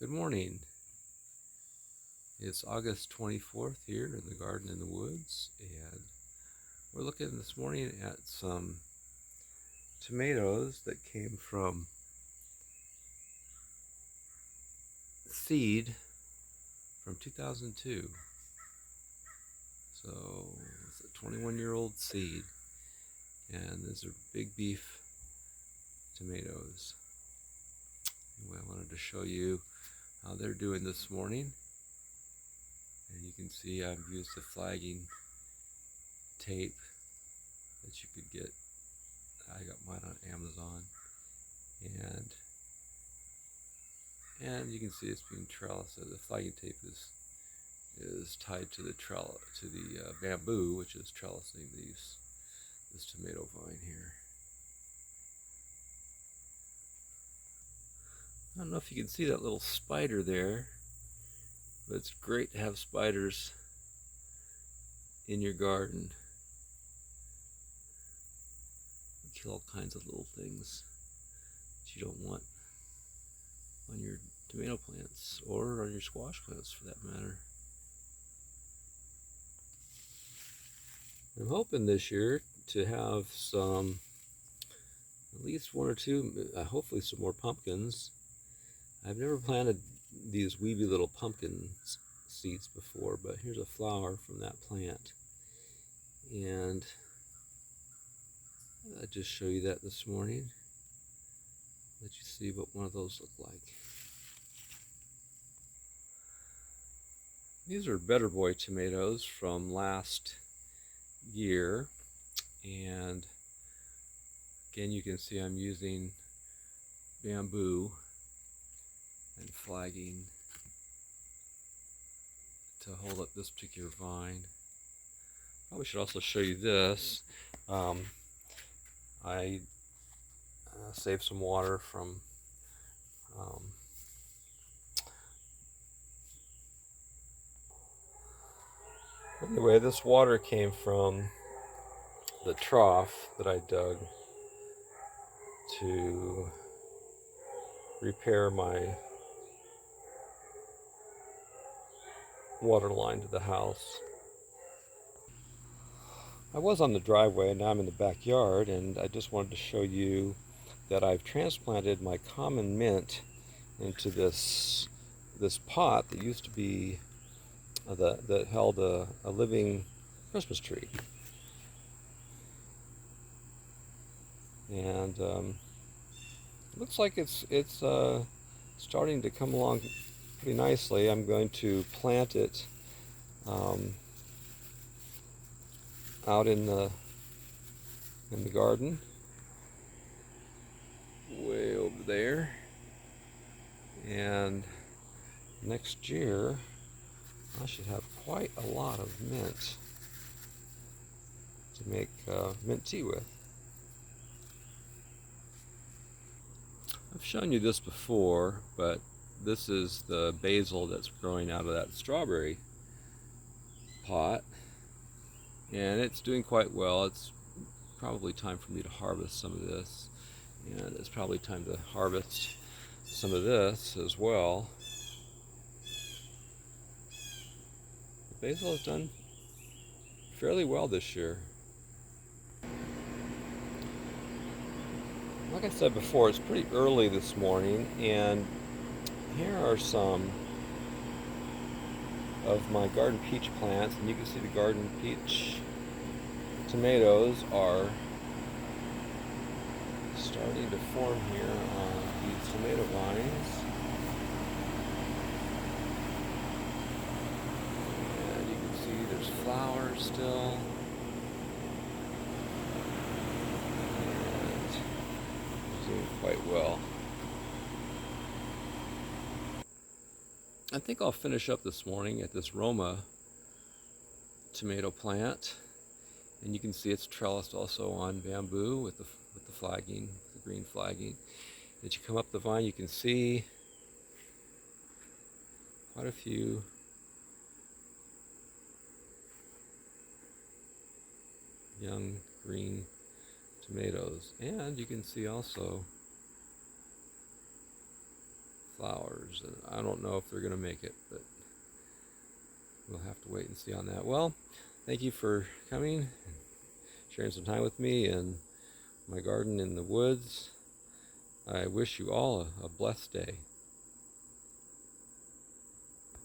Good morning. It's August 24th here in the garden in the woods, and we're looking this morning at some tomatoes that came from seed from 2002. So it's a 21-year-old seed, and these are big beef tomatoes. Anyway, I wanted to show you how they're doing this morning. And you can see I've used the flagging tape that you could get. I got mine on Amazon, and you can see it's being trellised. The flagging tape is tied to the bamboo, which is trellising this tomato vine here. I don't know if you can see that little spider there, but it's great to have spiders in your garden. They kill all kinds of little things that you don't want on your tomato plants or on your squash plants for that matter. I'm hoping this year to have at least one or two, hopefully some more pumpkins. I've never planted these weeby little pumpkin seeds before, but here's a flower from that plant. And I'll just show you that this morning. Let you see what one of those look like. These are Better Boy tomatoes from last year, and again you can see I'm using bamboo and flagging to hold up this particular vine. Probably should also show you this. I saved some water from anyway, this water came from the trough that I dug to repair my water line to the house. I was on the driveway and now I'm in the backyard, and I just wanted to show you that I've transplanted my common mint into this pot that used to be that held a living Christmas tree. And it looks like it's starting to come along pretty nicely. I'm going to plant it out in the garden way over there, and next year I should have quite a lot of mint to make mint tea with. I've shown you this before, but this is the basil that's growing out of that strawberry pot, and it's doing quite well. It's probably time for me to harvest some of this, and it's probably time to harvest some of this as well. The basil has done fairly well this year. Like I said before, it's pretty early this morning, and here are some of my garden peach plants, and you can see the garden peach tomatoes are starting to form here on these tomato vines. And you can see there's flowers still. And it's doing quite well. I think I'll finish up this morning at this Roma tomato plant. And you can see it's trellised also on bamboo with the flagging, the green flagging. As you come up the vine, you can see quite a few young green tomatoes. And you can see also flowers. And I don't know if they're going to make it, but we'll have to wait and see on that. Well, thank you for coming and sharing some time with me in my garden in the woods. I wish you all a blessed day.